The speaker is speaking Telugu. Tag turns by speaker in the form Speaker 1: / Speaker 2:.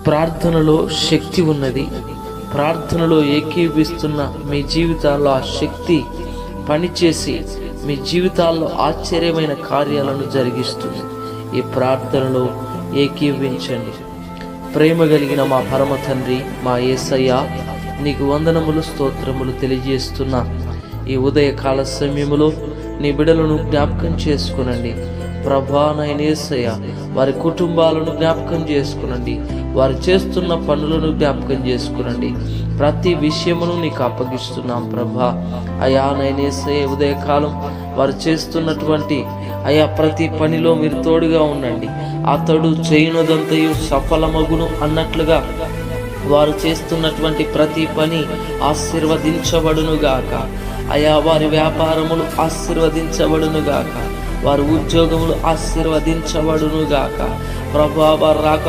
Speaker 1: ప్రార్థనలో శక్తి ఉన్నది. ప్రార్థనలో ఏకీభవిస్తున్న మీ జీవితాల్లో ఆ శక్తి పనిచేసి మీ జీవితాల్లో ఆశ్చర్యమైన కార్యాలను జరిగిస్తుంది. ఈ ప్రార్థనలో ఏకీభవించండి. ప్రేమ కలిగిన మా పరమ తండ్రి, మా యేసయ్య, నీకు వందనములు, స్తోత్రములు తెలియజేస్తున్నా. ఈ ఉదయకాల సమయములో నీ బిడ్డలను జ్ఞాపకం చేసుకునండి ప్రభా. నాయన యేసయ్య, వారి కుటుంబాలను జ్ఞాపకం చేసుకునండి. వారు చేస్తున్న పనులను జ్ఞాపకం చేసుకునండి. ప్రతి విషయమును నీకు అప్పగిస్తున్నాం ప్రభా. అయా నాయన యేసయ్య, ఉదయకాలం వారు చేస్తున్నటువంటి ప్రతి పనిలో మీరు తోడుగా ఉండండి. అతడు చేయనదంతయు సఫలమగును అన్నట్లుగా వారు చేస్తున్నటువంటి ప్రతి పని ఆశీర్వదించబడునుగాక. వారి వ్యాపారములు ఆశీర్వదించబడునుగాక. వారి ఉద్యోగములు ఆశీర్వదించబడునుగాక ప్రభా. వారు రాక